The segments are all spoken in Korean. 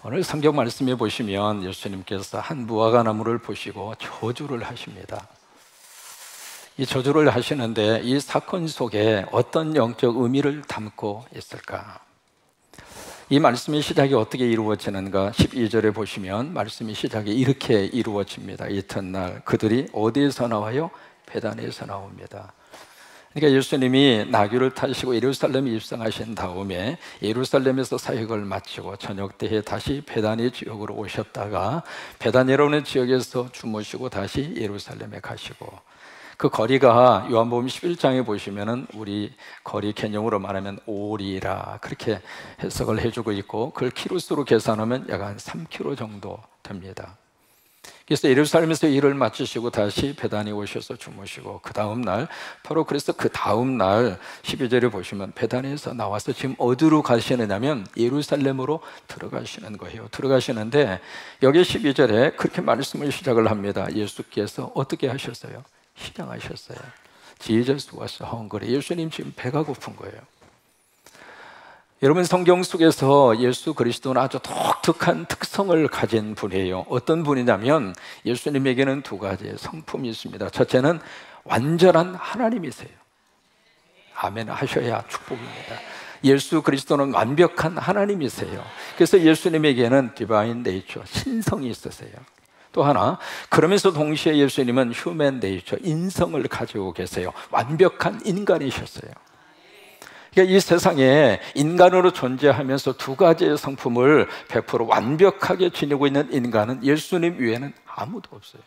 오늘 성경 말씀에 보시면 예수님께서 한 무화과 나무를 보시고 저주를 하십니다. 이 저주를 하시는데 이 사건 속에 어떤 영적 의미를 담고 있을까? 이 말씀의 시작이 어떻게 이루어지는가? 12절에 보시면 말씀의 시작이 이렇게 이루어집니다. 이튿날 그들이 어디에서 나와요? 베단에서 나옵니다. 그러니까 예수님이 나귀를 타시고 예루살렘에 입성하신 다음에 예루살렘에서 사역을 마치고 저녁 때에 다시 베다니 지역으로 오셨다가 베다니라는 지역에서 주무시고 다시 예루살렘에 가시고, 그 거리가 요한복음 11장에 보시면은 우리 거리 개념으로 말하면 오리라 그렇게 해석을 해주고 있고, 그걸 키로수로 계산하면 약 한 3km 정도 됩니다. 그래서 예루살렘에서 일을 마치시고 다시 베다니 오셔서 주무시고, 그 다음 날, 바로 그래서 그 다음 날 12절에 보시면 베다니에서 나와서 지금 어디로 가시느냐면 예루살렘으로 들어가시는 거예요. 들어가시는데 여기 12절에 그렇게 말씀을 시작을 합니다. 예수께서 어떻게 하셨어요? 시장하셨어요. Jesus was hungry. 예수님 지금 배가 고픈 거예요. 여러분, 성경 속에서 예수 그리스도는 아주 독특한 특성을 가진 분이에요. 어떤 분이냐면 예수님에게는 두 가지의 성품이 있습니다. 첫째는 완전한 하나님이세요. 아멘 하셔야 축복입니다. 예수 그리스도는 완벽한 하나님이세요. 그래서 예수님에게는 디바인 네이처, 신성이 있으세요. 또 하나, 그러면서 동시에 예수님은 휴먼 네이처, 인성을 가지고 계세요. 완벽한 인간이셨어요. 그러니까 이 세상에 인간으로 존재하면서 두 가지의 성품을 100% 완벽하게 지니고 있는 인간은 예수님 외에는 아무도 없어요.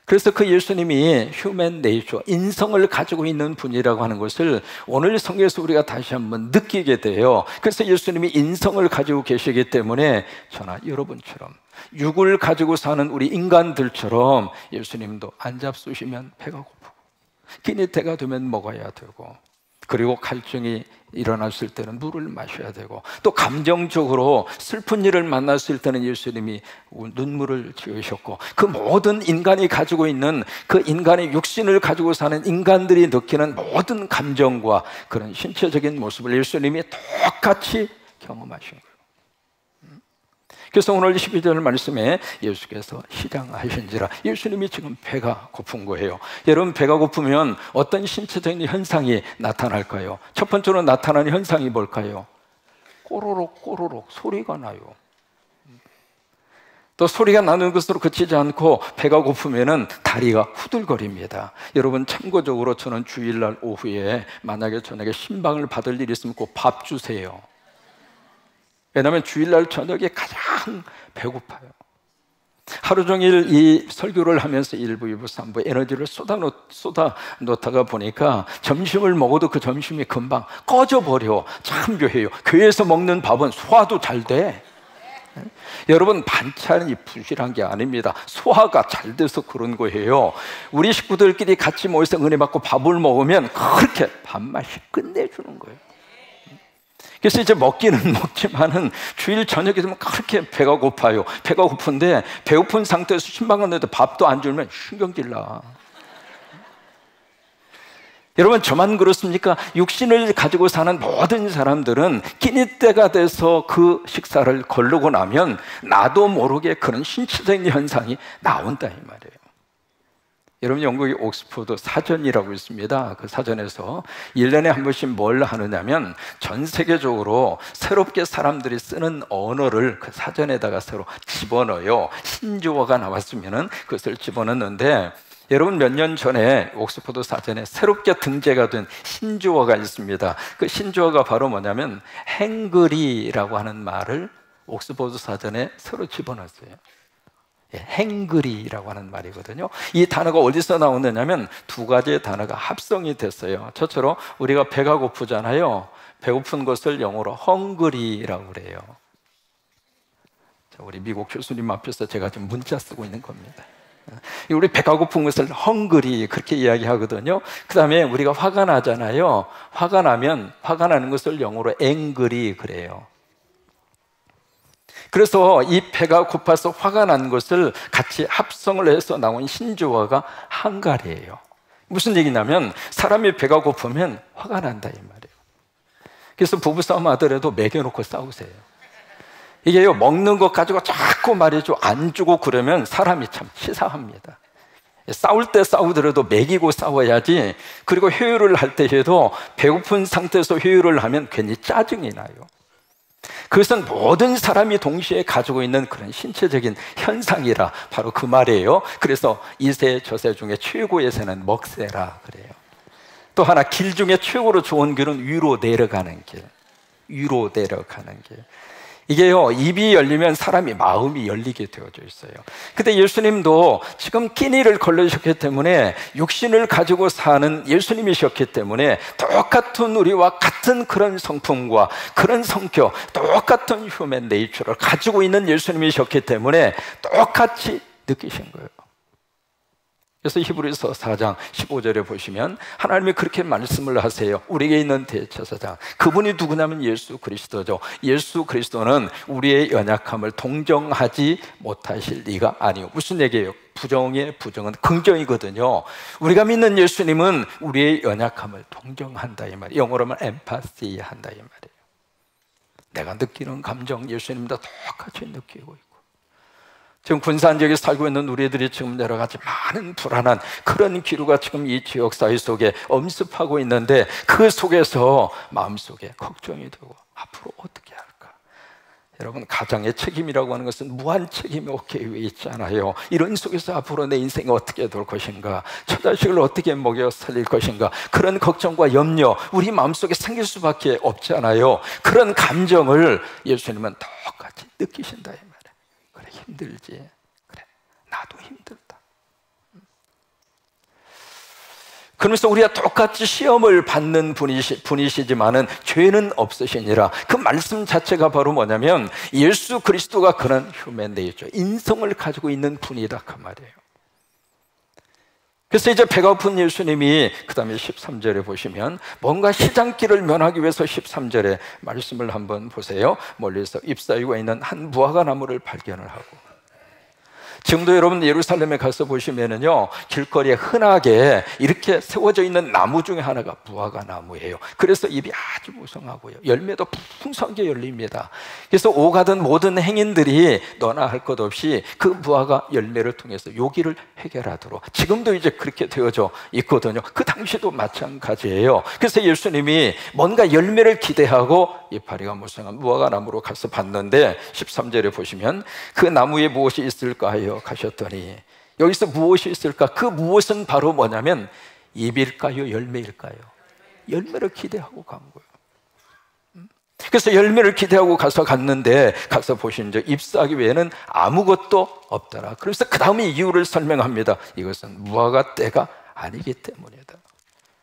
그래서 그 예수님이 휴먼 네이처, 인성을 가지고 있는 분이라고 하는 것을 오늘 성경에서 우리가 다시 한번 느끼게 돼요. 그래서 예수님이 인성을 가지고 계시기 때문에 저나 여러분처럼 육을 가지고 사는 우리 인간들처럼 예수님도 안 잡수시면 배가 고프고, 끼니 때가 되면 먹어야 되고, 그리고 갈증이 일어났을 때는 물을 마셔야 되고, 또 감정적으로 슬픈 일을 만났을 때는 예수님이 눈물을 지으셨고, 그 모든 인간이 가지고 있는, 그 인간의 육신을 가지고 사는 인간들이 느끼는 모든 감정과 그런 신체적인 모습을 예수님이 똑같이 경험하신 거예요. 그래서 오늘 12절 말씀에 예수께서 시장하신지라, 예수님이 지금 배가 고픈 거예요. 여러분, 배가 고프면 어떤 신체적인 현상이 나타날까요? 첫 번째로 나타나는 현상이 뭘까요? 꼬르륵 꼬르륵 소리가 나요. 또 소리가 나는 것으로 그치지 않고 배가 고프면은 다리가 후들거립니다. 여러분, 참고적으로 저는 주일날 오후에 만약에 저녁에 신방을 받을 일이 있으면 꼭 밥 주세요. 왜냐하면 주일날 저녁에 가장 배고파요. 하루 종일 이 설교를 하면서 1부, 2부, 3부 에너지를 쏟아놓다가 보니까 점심을 먹어도 그 점심이 금방 꺼져버려. 참 묘해요. 교회에서 먹는 밥은 소화도 잘 돼. 여러분, 반찬이 부실한 게 아닙니다. 소화가 잘 돼서 그런 거예요. 우리 식구들끼리 같이 모여서 은혜 받고 밥을 먹으면 그렇게 밥맛이 끝내주는 거예요. 그래서 이제 먹기는 먹지만은 주일 저녁에 되면 그렇게 배가 고파요. 배가 고픈데 배고픈 상태에서 신방 갔는데 밥도 안 주면 신경질 나. 여러분, 저만 그렇습니까? 육신을 가지고 사는 모든 사람들은 끼니 때가 돼서 그 식사를 거르고 나면 나도 모르게 그런 신체적인 현상이 나온다 이 말이에요. 여러분, 영국의 옥스퍼드 사전이라고 있습니다. 그 사전에서 1년에 한 번씩 뭘 하느냐면 전 세계적으로 새롭게 사람들이 쓰는 언어를 그 사전에다가 새로 집어넣어요. 신조어가 나왔으면은 그것을 집어넣는데, 여러분, 몇 년 전에 옥스퍼드 사전에 새롭게 등재가 된 신조어가 있습니다. 그 신조어가 바로 뭐냐면 행그리라고 하는 말을 옥스퍼드 사전에 새로 집어넣었어요. 행그리라고 하는 말이거든요. 이 단어가 어디서 나오느냐면 두 가지의 단어가 합성이 됐어요. 저처럼 우리가 배가 고프잖아요. 배고픈 것을 영어로 헝그리라고 그래요. 자, 우리 미국 교수님 앞에서 제가 지금 문자 쓰고 있는 겁니다. 우리 배가 고픈 것을 헝그리 그렇게 이야기하거든요. 그 다음에 우리가 화가 나잖아요. 화가 나면 화가 나는 것을 영어로 앵그리 그래요. 그래서 이 배가 고파서 화가 난 것을 같이 합성을 해서 나온 신조어가 한가리예요. 무슨 얘기냐면 사람이 배가 고프면 화가 난다 이 말이에요. 그래서 부부싸움 하더라도 먹여놓고 싸우세요. 이게요, 먹는 것 가지고 자꾸 말이죠, 안 주고 그러면 사람이 참 치사합니다. 싸울 때 싸우더라도 먹이고 싸워야지. 그리고 회유를 할 때 해도 배고픈 상태에서 회유를 하면 괜히 짜증이 나요. 그것은 모든 사람이 동시에 가지고 있는 그런 신체적인 현상이라 바로 그 말이에요. 그래서 이세 저세 중에 최고의 새는 먹새라 그래요. 또 하나, 길 중에 최고로 좋은 길은 위로 내려가는 길. 위로 내려가는 길. 이게요, 입이 열리면 사람이 마음이 열리게 되어져 있어요. 근데 예수님도 지금 끼니를 걸으셨기 때문에, 육신을 가지고 사는 예수님이셨기 때문에 똑같은 우리와 같은 그런 성품과 그런 성격, 똑같은 휴먼 네이처를 가지고 있는 예수님이셨기 때문에 똑같이 느끼신 거예요. 그래서 히브리서 4장 15절에 보시면 하나님이 그렇게 말씀을 하세요. 우리에게 있는 대제사장, 그분이 누구냐면 예수 그리스도죠. 예수 그리스도는 우리의 연약함을 동정하지 못하실 리가 아니요. 무슨 얘기예요? 부정의 부정은 긍정이거든요. 우리가 믿는 예수님은 우리의 연약함을 동정한다 이 말이에요. 영어로 하면 엠파시 한다 이 말이에요. 내가 느끼는 감정 예수님도 똑같이 느끼고 있고, 지금 군산 지역에 살고 있는 우리들이 지금 여러 가지 많은 불안한 그런 기류가 지금 이 지역 사회 속에 엄습하고 있는데, 그 속에서 마음속에 걱정이 되고 앞으로 어떻게 할까? 여러분, 가장의 책임이라고 하는 것은 무한 책임이 어깨 위에 있잖아요. 이런 속에서 앞으로 내 인생이 어떻게 될 것인가, 처자식을 어떻게 먹여 살릴 것인가, 그런 걱정과 염려 우리 마음속에 생길 수밖에 없잖아요. 그런 감정을 예수님은 똑같이 느끼신다 이 말이에요. 그래, 힘들지. 그래, 나도 힘들다. 그러면서 우리가 똑같이 시험을 받는 분이시지만은 죄는 없으시니라. 그 말씀 자체가 바로 뭐냐면 예수 그리스도가 그런 휴먼 네이처, 인성을 가지고 있는 분이다 그 말이에요. 그래서 이제 배가 고픈 예수님이 그 다음에 13절에 보시면 뭔가 시장길을 면하기 위해서 13절에 말씀을 한번 보세요. 멀리서 잎사귀가 있는 한 무화과 나무를 발견을 하고, 지금도 여러분 예루살렘에 가서 보시면은요, 길거리에 흔하게 이렇게 세워져 있는 나무 중에 하나가 무화과 나무예요. 그래서 잎이 아주 무성하고요, 열매도 풍성하게 열립니다. 그래서 오가던 모든 행인들이 너나 할 것 없이 그 무화과 열매를 통해서 요기를 해결하도록 지금도 이제 그렇게 되어져 있거든요. 그 당시도 마찬가지예요. 그래서 예수님이 뭔가 열매를 기대하고 이파리가 무성한 무화과 나무로 가서 봤는데 13절에 보시면 그 나무에 무엇이 있을까요? 가셨더니 여기서 무엇이 있을까? 그 무엇은 바로 뭐냐면 잎일까요? 열매일까요? 열매를 기대하고 간 거예요. 그래서 열매를 기대하고 갔는데 가서 보신 저 잎사귀 외에는 아무것도 없더라. 그래서 그 다음에 이유를 설명합니다. 이것은 무화과 때가 아니기 때문이다.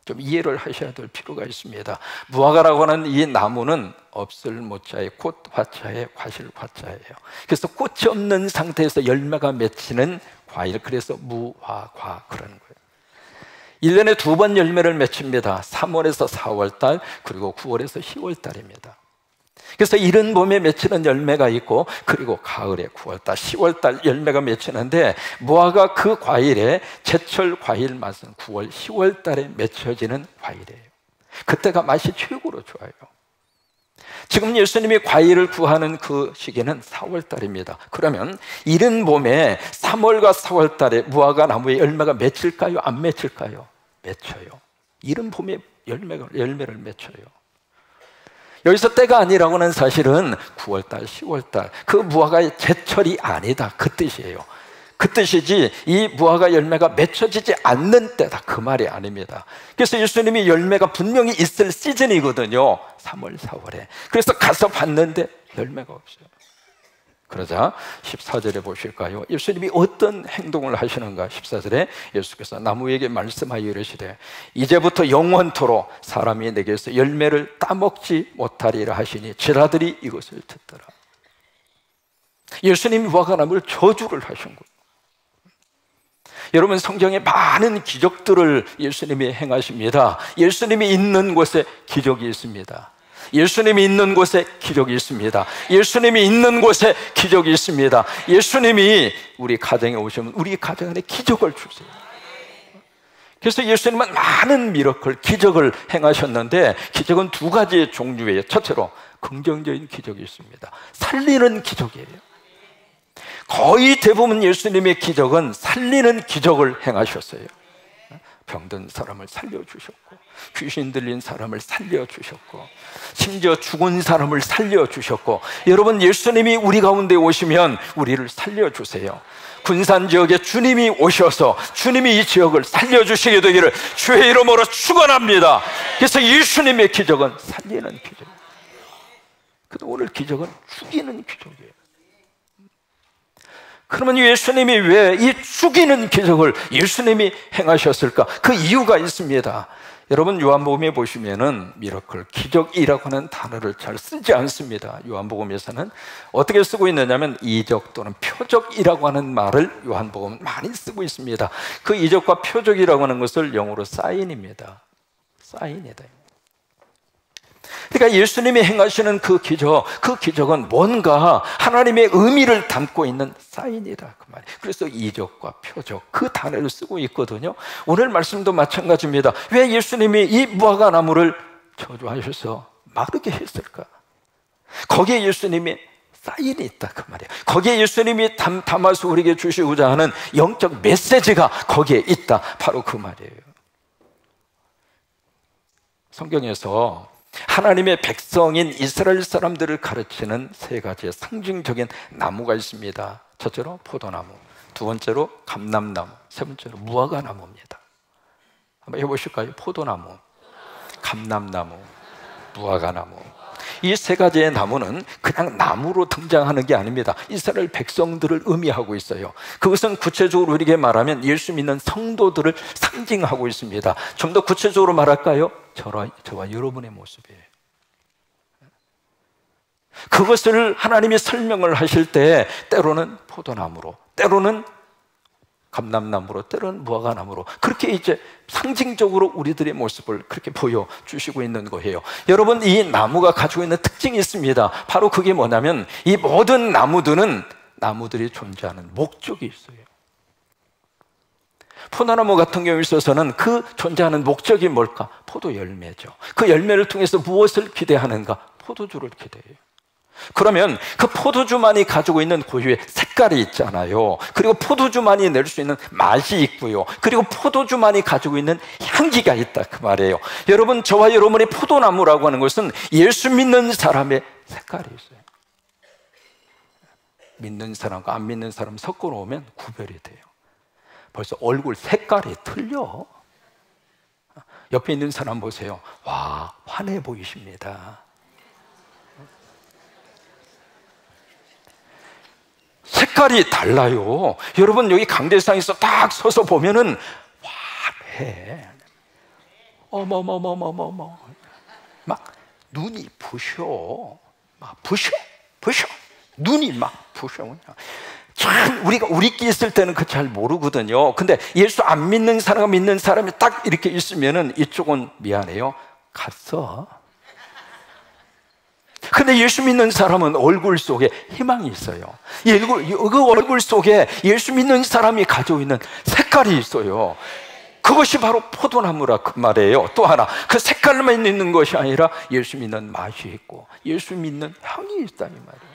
좀 이해를 하셔야 될 필요가 있습니다. 무화과라고 하는 이 나무는 없을 모자의 곧 화자의 과실 화자예요. 그래서 꽃이 없는 상태에서 열매가 맺히는 과일, 그래서 무화과 그런 거예요. 1년에 2번 열매를 맺힙니다. 3월에서 4월달, 그리고 9월에서 10월달입니다. 그래서 이른 봄에 맺히는 열매가 있고, 그리고 가을에 9월달, 10월달 열매가 맺히는데, 무화과 그 과일의 제철 과일 맛은 9월, 10월달에 맺혀지는 과일이에요. 그때가 맛이 최고로 좋아요. 지금 예수님이 과일을 구하는 그 시기는 4월달입니다. 그러면 이른 봄에 3월과 4월달에 무화과 나무에 열매가 맺힐까요? 안 맺힐까요? 맺혀요. 이른 봄에 열매를 맺혀요. 여기서 때가 아니라고 하는 사실은 9월달, 10월달 그 무화과의 제철이 아니다 그 뜻이에요. 그 뜻이지 이 무화과 열매가 맺혀지지 않는 때다 그 말이 아닙니다. 그래서 예수님이 열매가 분명히 있을 시즌이거든요. 3월, 4월에. 그래서 가서 봤는데 열매가 없어요. 그러자 14절에 보실까요? 예수님이 어떤 행동을 하시는가? 14절에 예수께서 나무에게 말씀하여 이르시되 이제부터 영원토록 사람이 내게서 열매를 따먹지 못하리라 하시니 제자들이 이것을 듣더라. 예수님이 무화과 나무를 저주를 하신 거예요. 여러분, 성경에 많은 기적들을 예수님이 행하십니다. 예수님이 있는 곳에 기적이 있습니다. 예수님이 있는 곳에 기적이 있습니다. 예수님이 있는 곳에 기적이 있습니다. 예수님이 우리 가정에 오시면 우리 가정 안에 기적을 주세요. 그래서 예수님은 많은 미러클, 기적을 행하셨는데 기적은 두 가지의 종류예요. 첫째로 긍정적인 기적이 있습니다. 살리는 기적이에요. 거의 대부분 예수님의 기적은 살리는 기적을 행하셨어요. 병든 사람을 살려주셨고, 귀신 들린 사람을 살려주셨고, 심지어 죽은 사람을 살려주셨고, 여러분, 예수님이 우리 가운데 오시면 우리를 살려주세요. 군산 지역에 주님이 오셔서 주님이 이 지역을 살려주시게 되기를 주의 이름으로 축원합니다. 그래서 예수님의 기적은 살리는 기적이에요. 근데 오늘 기적은 죽이는 기적이에요. 그러면 예수님이 왜 이 죽이는 기적을 예수님이 행하셨을까? 그 이유가 있습니다. 여러분, 요한복음에 보시면은 미러클, 기적이라고 하는 단어를 잘 쓰지 않습니다. 요한복음에서는 어떻게 쓰고 있느냐면 이적 또는 표적이라고 하는 말을 요한복음은 많이 쓰고 있습니다. 그 이적과 표적이라고 하는 것을 영어로 사인입니다. 사인이다. 그러니까 예수님이 행하시는 그 기적은 뭔가 하나님의 의미를 담고 있는 사인이다, 그 말이에요. 그래서 이적과 표적, 그 단어를 쓰고 있거든요. 오늘 말씀도 마찬가지입니다. 왜 예수님이 이 무화과 나무를 저주하셔서 마르게 했을까? 거기에 예수님이 사인이 있다, 그 말이에요. 거기에 예수님이 담아서 우리에게 주시고자 하는 영적 메시지가 거기에 있다, 바로 그 말이에요. 성경에서 하나님의 백성인 이스라엘 사람들을 가르치는 세 가지의 상징적인 나무가 있습니다. 첫째로 포도나무, 두 번째로 감람나무, 세 번째로 무화과나무입니다. 한번 해보실까요? 포도나무, 감람나무, 무화과나무. 이 세 가지의 나무는 그냥 나무로 등장하는 게 아닙니다. 이스라엘 백성들을 의미하고 있어요. 그것은 구체적으로 우리에게 말하면 예수 믿는 성도들을 상징하고 있습니다. 좀 더 구체적으로 말할까요? 저와 여러분의 모습이에요. 그것을 하나님이 설명을 하실 때 때로는 포도나무로, 때로는 감람나무로, 때로는 무화과나무로, 그렇게 이제 상징적으로 우리들의 모습을 그렇게 보여주시고 있는 거예요. 여러분, 이 나무가 가지고 있는 특징이 있습니다. 바로 그게 뭐냐면 이 모든 나무들이 존재하는 목적이 있어요. 포도나무 같은 경우에 있어서는 그 존재하는 목적이 뭘까? 포도 열매죠. 그 열매를 통해서 무엇을 기대하는가? 포도주를 기대해요. 그러면 그 포도주만이 가지고 있는 고유의 색깔이 있잖아요. 그리고 포도주만이 낼 수 있는 맛이 있고요. 그리고 포도주만이 가지고 있는 향기가 있다, 그 말이에요. 여러분, 저와 여러분의 포도나무라고 하는 것은 예수 믿는 사람의 색깔이 있어요. 믿는 사람과 안 믿는 사람 섞어 놓으면 구별이 돼요. 벌써 얼굴 색깔이 틀려. 옆에 있는 사람 보세요. 와, 환해 보이십니다. 색깔이 달라요. 여러분, 여기 강대상에서 딱 서서 보면은 환해. 어머머머머머머. 막 눈이 부셔. 막 부셔. 눈이 막 부셔. 참 우리가 우리끼리 있을 때는 그 잘 모르거든요. 근데 예수 안 믿는 사람과 믿는 사람이 딱 이렇게 있으면은 이쪽은 미안해요, 갔어. 근데 예수 믿는 사람은 얼굴 속에 희망이 있어요. 그 얼굴 속에 예수 믿는 사람이 가지고 있는 색깔이 있어요. 그것이 바로 포도나무라, 그 말이에요. 또 하나, 그 색깔만 있는 것이 아니라 예수 믿는 맛이 있고 예수 믿는 향이 있다니 말이에요.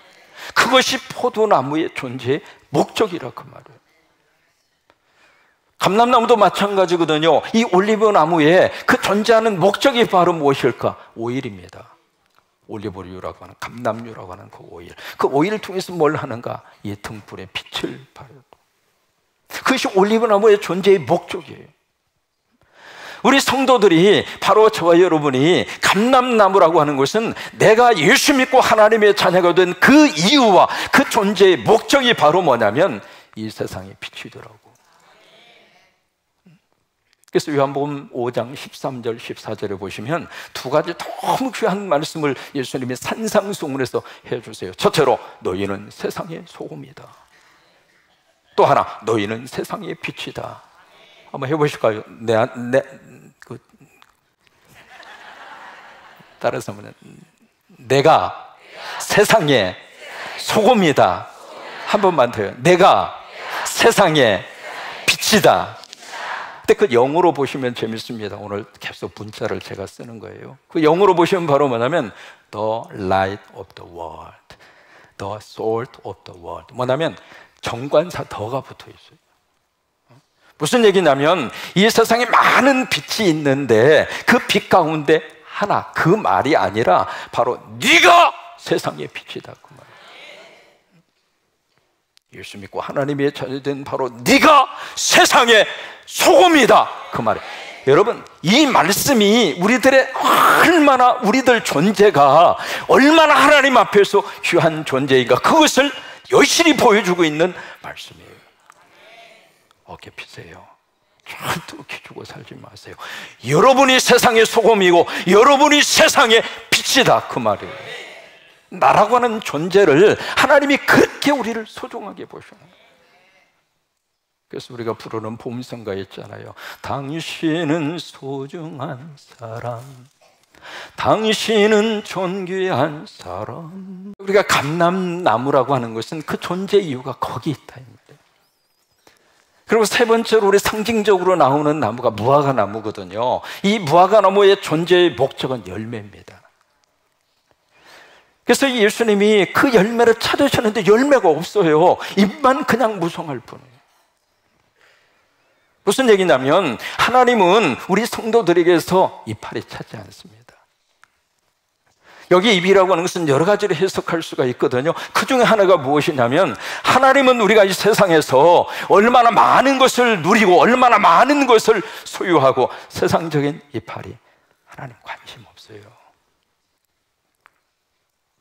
그것이 포도나무의 존재의 목적이라, 그 말이에요. 감람나무도 마찬가지거든요. 이 올리브나무에 그 존재하는 목적이 바로 무엇일까? 오일입니다. 올리브유라고 하는, 감람유라고 하는 그 오일. 그 오일을 통해서 뭘 하는가? 이 등불에 빛을 발하고. 그것이 올리브나무의 존재의 목적이에요. 우리 성도들이, 바로 저와 여러분이 감람나무라고 하는 것은 내가 예수 믿고 하나님의 자녀가 된 그 이유와 그 존재의 목적이 바로 뭐냐면 이 세상의 빛이더라고. 그래서 요한복음 5장 13절 14절에 보시면 두 가지 너무 귀한 말씀을 예수님이 산상수훈에서 해주세요. 첫째로, 너희는 세상의 소금이다. 또 하나, 너희는 세상의 빛이다. 한번 해보실까요? 따라서 하면, 내가 세상의 소금이다. 한 번만 더요. 내가 세상의 빛이다. 근데 그 영어로 보시면 재밌습니다. 오늘 계속 문자를 제가 쓰는 거예요. 그 영어로 보시면 바로 뭐냐면 The light of the world, the salt of the world. 뭐냐면 정관사 더가 붙어 있어요. 무슨 얘기냐면 이 세상에 많은 빛이 있는데 그 빛 가운데 하나, 그 말이 아니라 바로 네가 세상의 빛이다 그 말. 예수 믿고 하나님의 자녀된 바로 네가 세상의 소금이다 그 말이에요. 여러분, 이 말씀이 우리들의 얼마나, 우리들 존재가 얼마나 하나님 앞에서 귀한 존재인가, 그것을 여실히 보여주고 있는 말씀이에요. 어깨 피세요. 절대로 기죽어 살지 마세요. 여러분이 세상의 소금이고 여러분이 세상의 빛이다 그 말이에요. 나라고 하는 존재를 하나님이 그렇게 우리를 소중하게 보시는 거예요. 그래서 우리가 부르는 봄성가 있잖아요. 당신은 소중한 사람, 당신은 존귀한 사람. 우리가 감람나무라고 하는 것은 그 존재 이유가 거기 있다 이 말이에요. 그리고 세 번째로 우리 상징적으로 나오는 나무가 무화과 나무거든요. 이 무화과 나무의 존재의 목적은 열매입니다. 그래서 예수님이 그 열매를 찾으셨는데 열매가 없어요. 잎만 그냥 무성할 뿐이에요. 무슨 얘기냐면 하나님은 우리 성도들에게서 이파리 찾지 않습니다. 여기 잎이라고 하는 것은 여러 가지로 해석할 수가 있거든요. 그 중에 하나가 무엇이냐면 하나님은 우리가 이 세상에서 얼마나 많은 것을 누리고 얼마나 많은 것을 소유하고 세상적인 이파리 하나님 관심 없어요.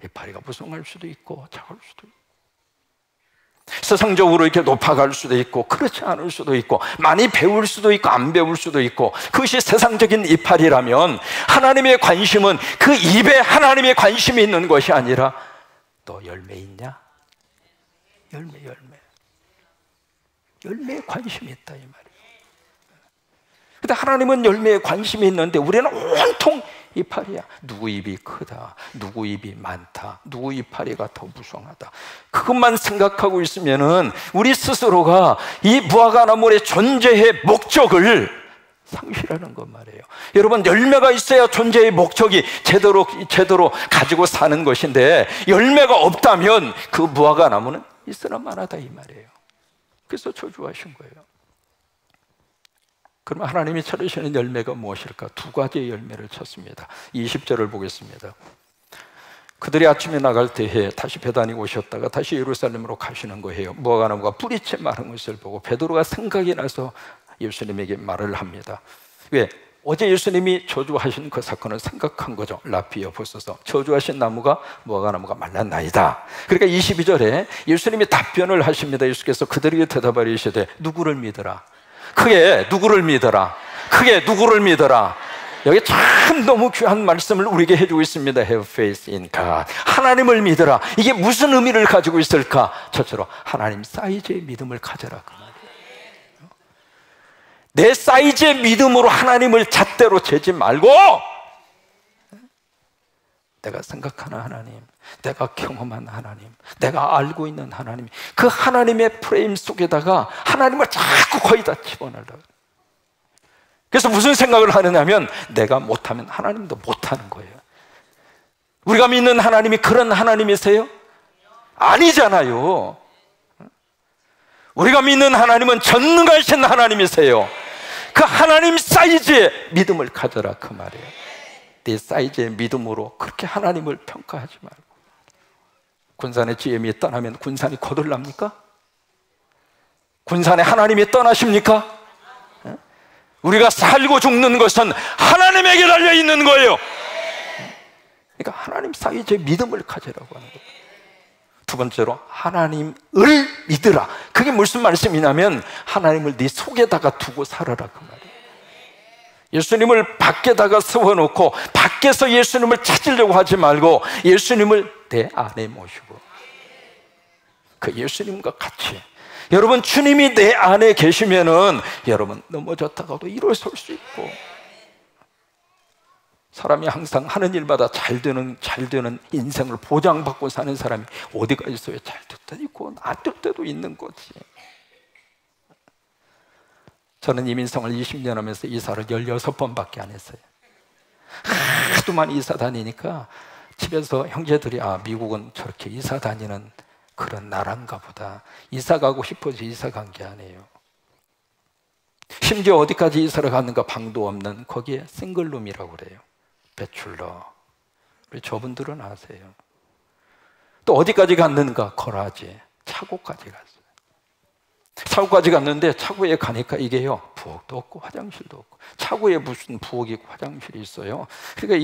이파리가 무성할 수도 있고 작을 수도 있고 세상적으로 이렇게 높아갈 수도 있고 그렇지 않을 수도 있고 많이 배울 수도 있고 안 배울 수도 있고, 그것이 세상적인 이파리라면 하나님의 관심은 그 입에 하나님의 관심이 있는 것이 아니라 너 열매 있냐? 열매에 관심이 있다 이 말이에요. 근데 하나님은 열매에 관심이 있는데 우리는 온통 이파리야. 누구 입이 크다, 누구 입이 많다, 누구 이파리가 더 무성하다, 그것만 생각하고 있으면은 우리 스스로가 이 무화과 나무의 존재의 목적을 상실하는 것 말이에요. 여러분, 열매가 있어야 존재의 목적이 제대로 가지고 사는 것인데 열매가 없다면 그 무화과 나무는 있으나 마나다 이 말이에요. 그래서 저주하신 거예요. 그럼 하나님이 찾으시는 열매가 무엇일까? 두 가지의 열매를 찾습니다. 20절을 보겠습니다. 그들이 아침에 나갈 때에 다시 베다니 오셨다가 다시 예루살렘으로 가시는 거예요. 무화과 나무가 뿌리채 마른 것을 보고 베드로가 생각이 나서 예수님에게 말을 합니다. 왜? 어제 예수님이 저주하신 그 사건을 생각한 거죠. 라피여 보소서, 저주하신 나무가 무화과 나무가 말랐나이다. 그러니까 22절에 예수님이 답변을 하십니다. 예수께서 그들에게 대답하여 이르시되 누구를 믿으라? 크게 누구를 믿어라? 크게 누구를 믿어라? 여기 참 너무 귀한 말씀을 우리에게 해주고 있습니다. Have faith in God. 하나님을 믿어라. 이게 무슨 의미를 가지고 있을까? 첫째로 하나님 사이즈의 믿음을 가져라 그 말이에요. 내 사이즈의 믿음으로 하나님을 잣대로 재지 말고 내가 생각하는 하나님, 내가 경험한 하나님, 내가 알고 있는 하나님, 그 하나님의 프레임 속에다가 하나님을 자꾸 거의 다 집어넣으려고. 그래서 무슨 생각을 하느냐면 내가 못하면 하나님도 못하는 거예요. 우리가 믿는 하나님이 그런 하나님이세요? 아니잖아요. 우리가 믿는 하나님은 전능하신 하나님이세요. 그 하나님 사이즈의 믿음을 가져라 그 말이에요. 네 사이즈의 믿음으로 그렇게 하나님을 평가하지 말고. 군산의 GM이 떠나면 군산이 거들납니까? 군산에 하나님이 떠나십니까? 우리가 살고 죽는 것은 하나님에게 달려있는 거예요. 그러니까 하나님 사이즈의 믿음을 가지라고 하는 거예요. 두 번째로 하나님을 믿으라. 그게 무슨 말씀이냐면 하나님을 네 속에다가 두고 살아라 그 말이에요. 예수님을 밖에다가 세워놓고 밖에서 예수님을 찾으려고 하지 말고 예수님을 내 안에 모시고 그 예수님과 같이. 여러분, 주님이 내 안에 계시면은 여러분 넘어졌다가도 일어설 수 있고, 사람이 항상 하는 일마다 잘 되는 인생을 보장받고 사는 사람이 어디가 있어요? 잘 될 때도 있고 안 될 때도 있는 거지. 저는 이민생활 20년 하면서 이사를 16번밖에 안 했어요. 하도 많이 이사 다니니까 집에서 형제들이 미국은 저렇게 이사 다니는 그런 나라인가 보다. 이사 가고 싶어서 이사 간 게 아니에요. 심지어 어디까지 이사를 갔는가 방도 없는 거기에 싱글룸이라고 그래요. 배출러. 우리 저분들은 아세요. 또 어디까지 갔는가? 거라지. 차고까지 갔어요. 차고까지 갔는데 차고에 가니까 이게요, 부엌도 없고 화장실도 없고. 차고에 무슨 부엌이 있고 화장실이 있어요. 그러니까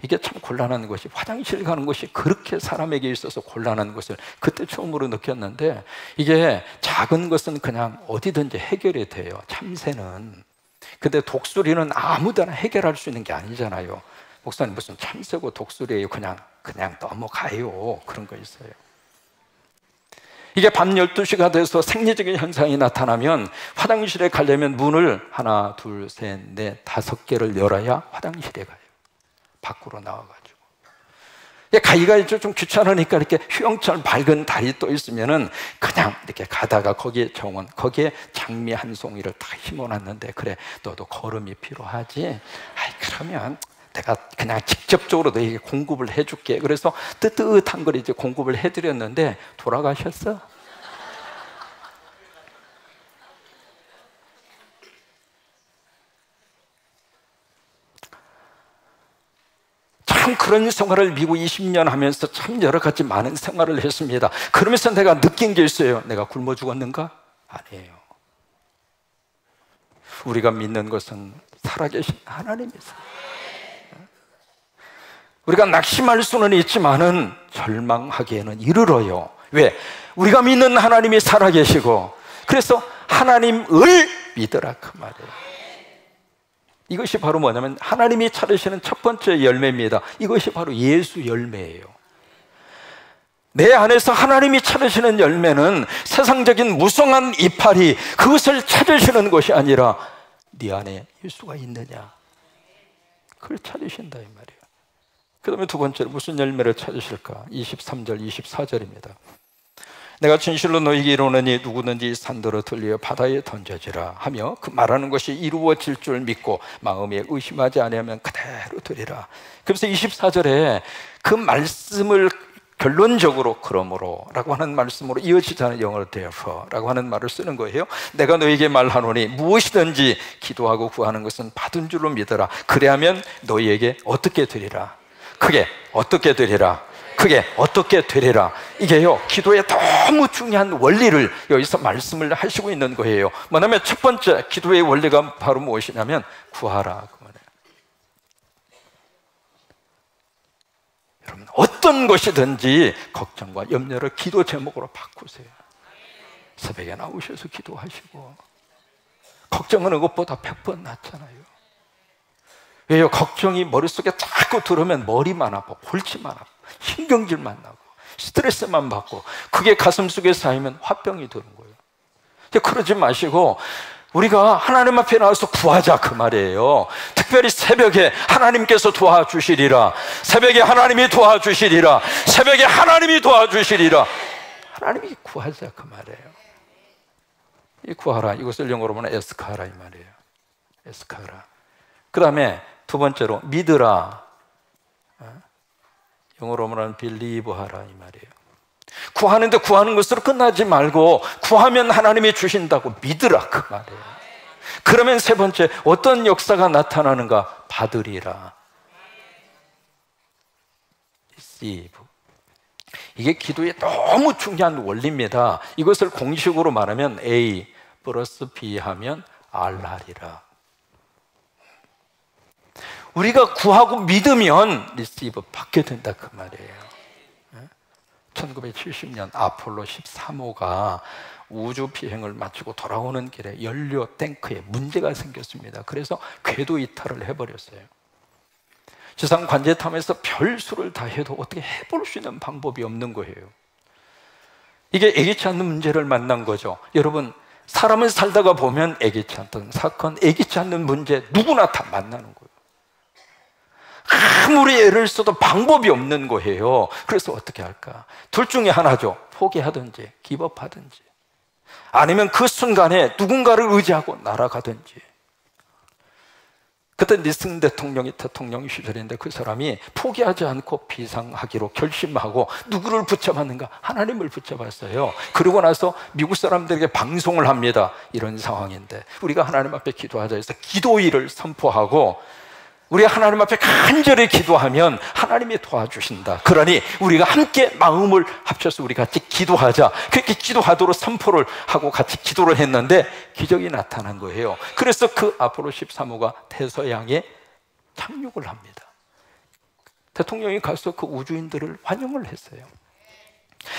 이게 참 곤란한 것이, 화장실 가는 것이 그렇게 사람에게 있어서 곤란한 것을 그때 처음으로 느꼈는데, 이게 작은 것은 그냥 어디든지 해결이 돼요, 참새는. 근데 독수리는 아무데나 해결할 수 있는 게 아니잖아요. 목사님 무슨 참새고 독수리예요, 그냥 넘어가요. 그런 거 있어요. 이게 밤 12시가 돼서 생리적인 현상이 나타나면 화장실에 가려면 문을 하나, 둘, 셋, 넷, 5개를 열어야 화장실에 가요. 밖으로 나와가지고. 가기가 좀 귀찮으니까 이렇게 휘영철 밝은 달이 또 있으면은 그냥 이렇게 가다가 거기에 정원, 거기에 장미 한 송이를 다 심어놨는데, 그래, 너도 걸음이 필요하지? 그러면 내가 그냥 직접적으로 너에게 공급을 해줄게. 그래서 뜨뜻한 걸 이제 공급을 해드렸는데 돌아가셨어. 참 그런 생활을 미국 20년 하면서 참 여러 가지 많은 생활을 했습니다. 그러면서 내가 느낀 게 있어요. 내가 굶어 죽었는가? 아니에요. 우리가 믿는 것은 살아계신 하나님이세요. 우리가 낙심할 수는 있지만은 절망하기에는 이르러요. 왜? 우리가 믿는 하나님이 살아계시고, 그래서 하나님을 믿으라 그 말이에요. 이것이 바로 뭐냐면 하나님이 찾으시는 첫 번째 열매입니다. 이것이 바로 예수 열매예요. 내 안에서 하나님이 찾으시는 열매는 세상적인 무성한 이파리, 그것을 찾으시는 것이 아니라 네 안에 예수가 있느냐, 그걸 찾으신다 이 말이에요. 그 다음에 두 번째로 무슨 열매를 찾으실까? 23절 24절입니다. 내가 진실로 너희에게 이르노니 누구든지 산더러 들려 바다에 던져지라 하며 그 말하는 것이 이루어질 줄 믿고 마음에 의심하지 아니하면 그대로 되리라. 그래서 24절에 그 말씀을 결론적으로 그러므로 라고 하는 말씀으로 이어지자는 영어로 therefore 라고 하는 말을 쓰는 거예요. 내가 너에게 말하노니 무엇이든지 기도하고 구하는 것은 받은 줄로 믿어라. 그래야면 너희에게 어떻게 되리라. 크게 어떻게 되리라. 크게 어떻게 되리라. 이게요, 기도의 너무 중요한 원리를 여기서 말씀을 하시고 있는 거예요. 뭐냐면 첫 번째 기도의 원리가 바로 무엇이냐면 구하라 그 말이에요. 여러분, 어떤 것이든지 걱정과 염려를 기도 제목으로 바꾸세요. 새벽에 나오셔서 기도하시고. 걱정은 그것보다 100번 낫잖아요. 왜요? 걱정이 머릿속에 자꾸 들어오면 머리만 아파, 골치만 아파, 신경질만 나고 스트레스만 받고, 그게 가슴속에 쌓이면 화병이 드는 거예요. 그러지 마시고 우리가 하나님 앞에 나와서 구하자 그 말이에요. 특별히 새벽에 하나님께서 도와주시리라. 새벽에 하나님이 도와주시리라. 새벽에 하나님이 도와주시리라. 하나님이 구하자 그 말이에요. 이 구하라, 이것을 영어로 보면 에스카라 이 말이에요. 에스카라. 그 다음에 두 번째로 믿으라. 영어로 말하면 believe 하라 이 말이에요. 구하는데 구하는 것으로 끝나지 말고 구하면 하나님이 주신다고 믿으라 그 말이에요. 그러면 세 번째 어떤 역사가 나타나는가? 받으리라. receive. 이게 기도의 너무 중요한 원리입니다. 이것을 공식으로 말하면 A 플러스 B 하면 R하리라. 우리가 구하고 믿으면 리시브 받게 된다 그 말이에요. 1970년 아폴로 13호가 우주 비행을 마치고 돌아오는 길에 연료 탱크에 문제가 생겼습니다. 그래서 궤도 이탈을 해버렸어요. 지상 관제탑에서 별수를 다 해도 어떻게 해볼 수 있는 방법이 없는 거예요. 이게 예기치 않는 문제를 만난 거죠. 여러분, 사람은 살다가 보면 예기치 않던 사건, 예기치 않는 문제 누구나 다 만나는 거예요. 아무리 애를 써도 방법이 없는 거예요. 그래서 어떻게 할까? 둘 중에 하나죠. 포기하든지 기법하든지. 아니면 그 순간에 누군가를 의지하고 날아가든지. 그때 니슨 대통령이 대통령 시절인데 그 사람이 포기하지 않고 비상하기로 결심하고 누구를 붙잡았는가? 하나님을 붙잡았어요. 그러고 나서 미국 사람들에게 방송을 합니다. 이런 상황인데 우리가 하나님 앞에 기도하자 해서 기도일을 선포하고, 우리가 하나님 앞에 간절히 기도하면 하나님이 도와주신다. 그러니 우리가 함께 마음을 합쳐서 우리 같이 기도하자. 그렇게 기도하도록 선포를 하고 같이 기도를 했는데 기적이 나타난 거예요. 그래서 그 아폴로 13호가 태서양에 착륙을 합니다. 대통령이 가서 그 우주인들을 환영을 했어요.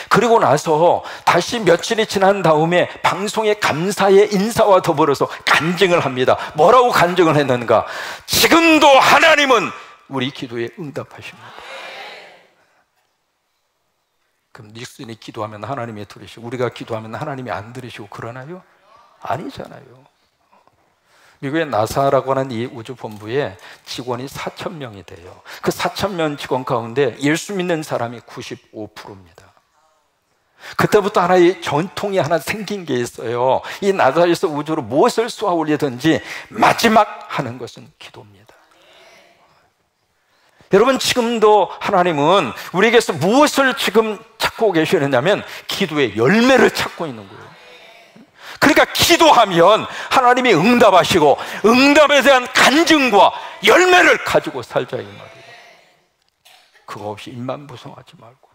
그리고 나서 다시 며칠이 지난 다음에 방송에 감사의 인사와 더불어서 간증을 합니다. 뭐라고 간증을 했는가? 지금도 하나님은 우리 기도에 응답하십니다. 그럼 닉슨이 기도하면 하나님이 들으시고 우리가 기도하면 하나님이 안 들으시고 그러나요? 아니잖아요. 미국의 나사라고 하는 이 우주본부에 직원이 4,000명이 돼요. 그 4,000명 직원 가운데 예수 믿는 사람이 95%입니다. 그때부터 하나의 전통이 하나 생긴 게 있어요. 이 나사에서 우주로 무엇을 쏘아 올리든지 마지막 하는 것은 기도입니다. 여러분, 지금도 하나님은 우리에게서 무엇을 지금 찾고 계시느냐면 기도의 열매를 찾고 있는 거예요. 그러니까 기도하면 하나님이 응답하시고 응답에 대한 간증과 열매를 가지고 살자 이 말이에요. 그거 없이 입만 부성하지 말고.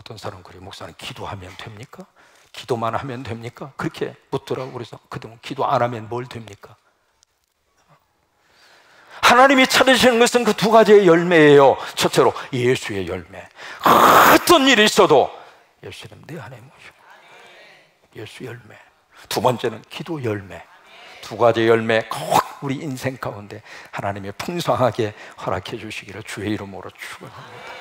어떤 사람은 그래요. 목사는 기도하면 됩니까? 기도만 하면 됩니까? 그렇게 묻더라고. 그래서 그동안 기도 안 하면 뭘 됩니까? 하나님이 찾으시는 것은 그 두 가지의 열매예요. 첫째로 예수의 열매. 어떤 일이 있어도 예수님 내 안에 모시고 예수 열매. 두 번째는 기도 열매. 두 가지 열매 꼭 우리 인생 가운데 하나님이 풍성하게 허락해 주시기를 주의 이름으로 축원합니다.